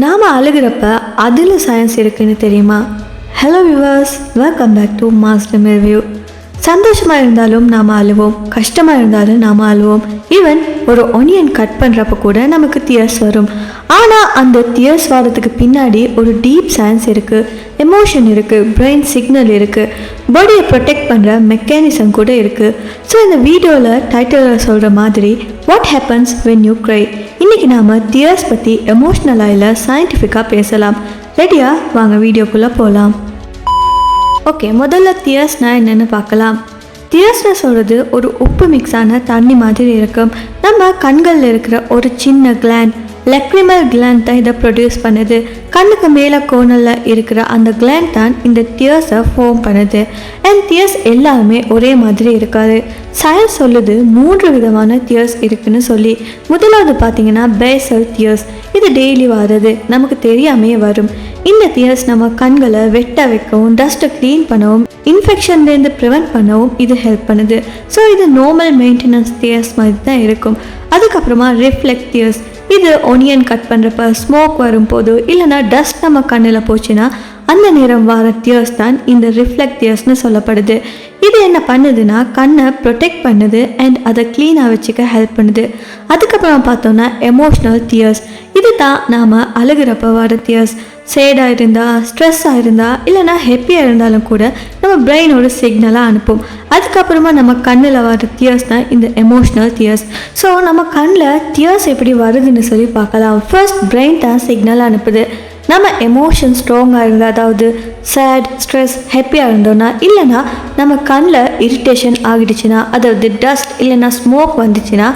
நாம் அழுகிறப்ப அதில் சயின்ஸ் இருக்குன்னு தெரியுமா? Hello viewers, welcome back to Master review. சந்தோஷமாக இருந்தாலும் நாம் அழுவோம், கஷ்டமாக இருந்தாலும் நாம் அழுவோம். ஈவன் ஒரு ஒனியன் கட் பண்ணுறப்ப கூட நமக்கு டியர்ஸ் வரும். ஆனால் அந்த டியர்ஸ் வரதுக்கு பின்னாடி ஒரு டீப் சயின்ஸ் இருக்குது, எமோஷன் இருக்குது, பிரெயின் சிக்னல் இருக்குது, பாடியை ப்ரொடெக்ட் பண்ணுற மெக்கானிசம் கூட இருக்குது. ஸோ இந்த வீடியோவில் டைட்டிலில் சொல்கிற மாதிரி what happens when you cry. இன்றைக்கி நாம் டியர்ஸ் பற்றி எமோஷ்னலாக இல்லை சயின்டிஃபிக்காக பேசலாம். ரெடியா? வாங்க வீடியோக்குள்ளே போகலாம். ஓகே, முதல்ல டியர்ஸ்னால் என்னென்னு பார்க்கலாம். டியர்ஸ்னு சொல்கிறது ஒரு உப்பு மிக்ஸான தண்ணி மாதிரி இருக்கும். நம்ம கண்களில் இருக்கிற ஒரு சின்ன கிளாண்ட், லக்ரிமல் கிளாண்ட் தான் இதை ப்ரொடியூஸ் பண்ணுது. கண்ணுக்கு மேலே கோணலில் இருக்கிற அந்த கிளாண்ட் தான் இந்த டியர்ஸை ஃபார்ம் பண்ணுது. அண்ட் டியர்ஸ் எல்லாருமே ஒரே மாதிரி இருக்காது. சயின்ஸ் சொல்லுது 3 விதமான டியர்ஸ் இருக்குன்னு சொல்லி. முதலாவது பார்த்தீங்கன்னா பேசல் டியர்ஸ். இது டெய்லி வர்றது, நமக்கு தெரியாமே வரும். இந்த டியர்ஸ் நம்ம கண்களை வெட்ட வைக்கவும், டஸ்ட்டை க்ளீன் பண்ணவும், இன்ஃபெக்ஷன்லேருந்து ப்ரிவென்ட் பண்ணவும் இது ஹெல்ப் பண்ணுது. ஸோ இது நார்மல் மெயின்டெனன்ஸ் டியர்ஸ் மாதிரி தான் இருக்கும். அதுக்கப்புறமா ரிஃப்ளெக்ட் டியர்ஸ். இது ஒனியன் கட் பண்ணுறப்ப, ஸ்மோக் வரும்போது, இல்லைனா டஸ்ட் நம்ம கண்ணில் போச்சுன்னா அந்த நேரம் வர டியர்ஸ் தான் இந்த ரிஃப்ளெக்ட் டியர்ஸ்னு சொல்லப்படுது. இது என்ன பண்ணுதுன்னா கண்ணை ப்ரொடெக்ட் பண்ணுது அண்ட் அதை க்ளீனாக வச்சுக்க ஹெல்ப் பண்ணுது. அதுக்கப்புறம் பார்த்தோன்னா எமோஷ்னல் டியர்ஸ். இது தான் நாம் அழுகிறப்ப வர டியர்ஸ். சேடாக இருந்தால், ஸ்ட்ரெஸ்ஸாக இருந்தால், இல்லைனா ஹாப்பியாக இருந்தாலும் கூட நம்ம பிரெயினோட சிக்னலாக அனுப்பும். அதுக்கப்புறமா நம்ம கண்ணில் வர டியர்ஸ் தான் இந்த எமோஷ்னல் டியர்ஸ். ஸோ நம்ம கண்ணில் டியர்ஸ் எப்படி வருதுன்னு சொல்லி பார்க்கலாம். ஃபர்ஸ்ட் பிரெயின் தான் சிக்னல் அனுப்புது. நம்ம எமோஷன் ஸ்ட்ராங்காக இருந்தால், அதாவது சேட், ஸ்ட்ரெஸ், ஹாப்பியாக இருந்தோன்னா, இல்லைனா நம்ம கண்ணில் இரிட்டேஷன் ஆகிடுச்சுன்னா, அதாவது டஸ்ட் இல்லைனா ஸ்மோக் வந்துச்சுன்னா,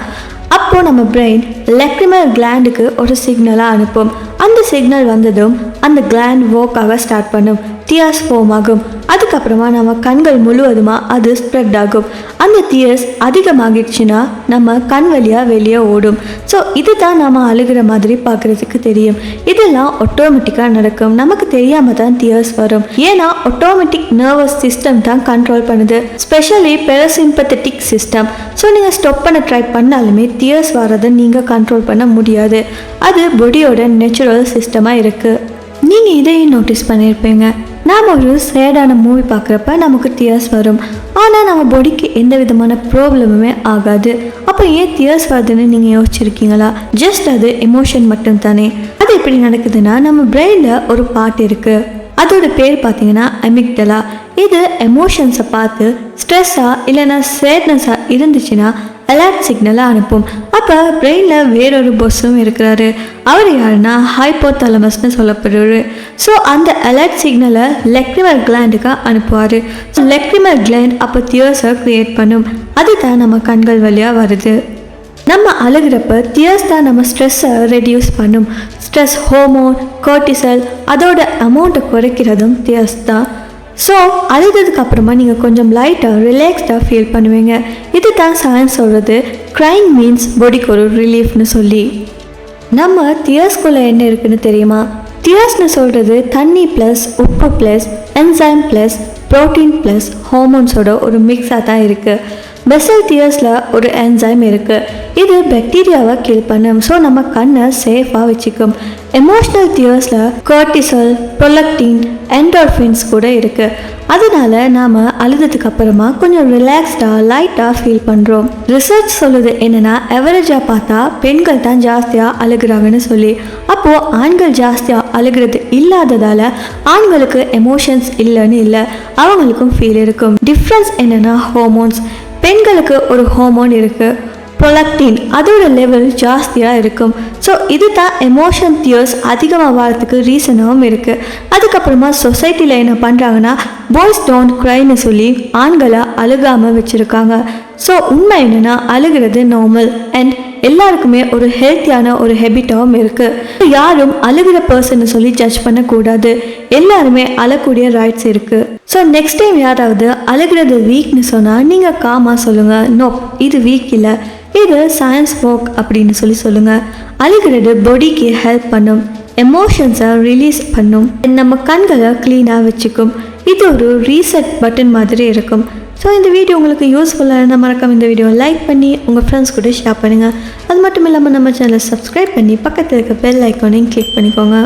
அப்போது நம்ம பிரெயின் லக்ரிமல் கிளாண்டுக்கு ஒரு சிக்னலாக அனுப்பும். அந்த சிக்னல் வந்ததும் அந்த கிளாண்ட் ஒர்க் ஆக ஸ்டார்ட் பண்ணும், டியர்ஸ் ஃபார்ம் ஆகும். அதுக்கப்புறமா நம்ம கண்கள் முழுவதுமாக அது ஸ்ப்ரெட் ஆகும். அந்த டியர்ஸ் அதிகமாகிடுச்சுன்னா நம்ம கண் வழியாக வெளியே ஓடும். ஸோ இது தான் நம்ம அழுகிற மாதிரி பார்க்குறதுக்கு தெரியும். இதெல்லாம் ஆட்டோமேட்டிக்காக நடக்கும், நமக்கு தெரியாமல் தான் டியர்ஸ் வரும். ஏன்னா ஆட்டோமேட்டிக் நர்வஸ் சிஸ்டம் தான் கண்ட்ரோல் பண்ணுது, ஸ்பெஷலி பெரசிம்பத்தட்டிக் சிஸ்டம். ஸோ நீங்கள் ஸ்டாப் பண்ண ட்ரை பண்ணாலுமே டியர்ஸ் வரதை நீங்கள் கண்ட்ரோல் பண்ண முடியாது. அது பாடியோட நேச்சுரல் சிஸ்டமாக இருக்குது. நீங்கள் இதையும் நோட்டீஸ் பண்ணியிருப்பீங்க. நாம் ஒரு சேடான மூவி பார்க்குறப்ப நமக்கு டியர்ஸ் வரும், ஆனால் நம்ம பாடிக்கு எந்த விதமான ப்ராப்ளமுமே ஆகாது. அப்போ ஏன் டியர்ஸ் வருதுன்னு நீங்கள் யோசிச்சிருக்கீங்களா? ஜஸ்ட் அது எமோஷன் மட்டும் தானே. அது எப்படி நடக்குதுன்னா, நம்ம பிரெயினில் ஒரு பார்ட் இருக்குது, அதோட பேர் பார்த்தீங்கன்னா அமிக்டலா. இது எமோஷன்ஸை பார்த்து ஸ்ட்ரெஸ்ஸாக இல்லைன்னா சேட்னஸாக இருந்துச்சுன்னா அலர்ட் சிக்னலை அனுப்பும். அப்போ பிரெயினில் வேறொரு பொஸ்ஸும் இருக்கிறாரு. அவர் யாருன்னா ஹைப்போதாலமஸ்னு சொல்லப்படுறாரு. ஸோ அந்த அலர்ட் சிக்னலை லக்ரிமல் கிளாண்டுக்கு அனுப்புவார். ஸோ லக்ரிமல் கிளாண்ட் அப்போ டியர்ஸை க்ரியேட் பண்ணும். அதுதான் நம்ம கண்கள் வழியாக வருது. நம்ம அழுகிறப்ப டியர்ஸ் தான் நம்ம ஸ்ட்ரெஸ்ஸை ரெடியூஸ் பண்ணும். ஸ்ட்ரெஸ் ஹார்மோன் கார்டிசால், அதோட அமௌண்ட்டை குறைக்கிறதும் டியர்ஸ் தான். ஸோ அழுகிறதுக்கு அப்புறமா நீங்கள் கொஞ்சம் லைட்டாக ரிலாக்ஸ்டாக ஃபீல் பண்ணுவீங்க. இது தான் சயின்ஸ் சொல்கிறது க்ரைங் மீன்ஸ் பாடிக்கு ஒரு ரிலீஃப்னு சொல்லி. நம்ம டியர்ஸ்குள்ளே என்ன இருக்குன்னு தெரியுமா? டியர்ஸ்னு சொல்கிறது தண்ணி ப்ளஸ் உப்பு plus enzyme plus protein plus ஹார்மோன்ஸோட ஒரு மிக்ஸாக தான் இருக்குது. பெசல் டியர்ஸில் ஒரு என்சைம் இருக்குது, இது பாக்டீரியாவை கில் பண்ணும். ஸோ நம்ம கண்ணை சேஃபாக வச்சுக்கும். எமோஷ்னல் டியர்ஸில் கார்டிசால், ப்ரொலக்டின், என்டோர்ஃபின்ஸ் கூட இருக்குது. அதனால நாம் அழுதுக்கு அப்புறமா கொஞ்சம் ரிலாக்ஸ்டாக லைட்டாக ஃபீல் பண்ணுறோம். ரிசர்ச் சொல்லுது என்னென்னா, எவரேஜாக பார்த்தா பெண்கள் தான் ஜாஸ்தியாக அழுகிறாங்கன்னு சொல்லி. அப்போது ஆண்கள் ஜாஸ்தியாக அழுகிறது இல்லாததால் ஆண்களுக்கு எமோஷன்ஸ் இல்லைன்னு இல்லை, அவங்களுக்கும் ஃபீல் இருக்கும். டிஃப்ரென்ஸ் என்னென்னா ஹார்மோன்ஸ். பெண்களுக்கு ஒரு ஹார்மோன் இருக்குது ப்ரொலக்டின், அதோட லெவல் ஜாஸ்தியாக இருக்கும். ஸோ இது தான் எமோஷன் டியர்ஸ் அதிகமாக வரதுக்கு ரீசனாகவும் இருக்குது. அதுக்கப்புறமா சொசைட்டியில் என்ன பண்ணுறாங்கன்னா, பாய்ஸ் டோன்ட் க்ரைன்னு சொல்லி ஆண்களை அழுகாமல் வச்சுருக்காங்க. ஸோ உண்மை என்னென்னா, அழுகிறது நார்மல் அண்ட் எல்லாருக்குமே ஒரு ஹெல்த்தியான ஒரு ஹேபிட்டாகவும் இருக்குது. யாரும் அழுகிற பர்சன்னு சொல்லி ஜட்ஜ் பண்ணக்கூடாது, எல்லாருமே அழக்கூடிய ரைட்ஸ் இருக்குது. ஸோ நெக்ஸ்ட் டைம் யாராவது அழுகிறது வீக்னு சொன்னால் நீங்கள் காமாக சொல்லுங்கள், நோ இது வீக் இல்லை, இது சயின்ஸ் ஒர்க் அப்படின்னு சொல்லி சொல்லுங்கள். அழுகிறது பாடிக்கு ஹெல்ப் பண்ணும், எமோஷன்ஸை ரிலீஸ் பண்ணும், நம்ம கண்களை க்ளீனாக வச்சுக்கும். இது ஒரு ரீசெட் பட்டன் மாதிரி இருக்கும். ஸோ இந்த வீடியோ உங்களுக்கு யூஸ்ஃபுல்லாக இருந்தால் மறக்காம இந்த வீடியோ லைக் பண்ணி உங்கள் ஃப்ரெண்ட்ஸ் கூட ஷேர் பண்ணுங்கள். அது மட்டும் இல்லாமல் நம்ம சேனலை சப்ஸ்கிரைப் பண்ணி பக்கத்தில் இருக்க பெல் ஐக்கானையும் கிளிக் பண்ணிக்கோங்க.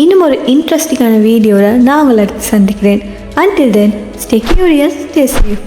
இன்னும் ஒரு இன்ட்ரெஸ்டிங்கான வீடியோவில் நான் உங்களை அடுத்து சந்திக்கிறேன். Until then, stay curious, stay safe.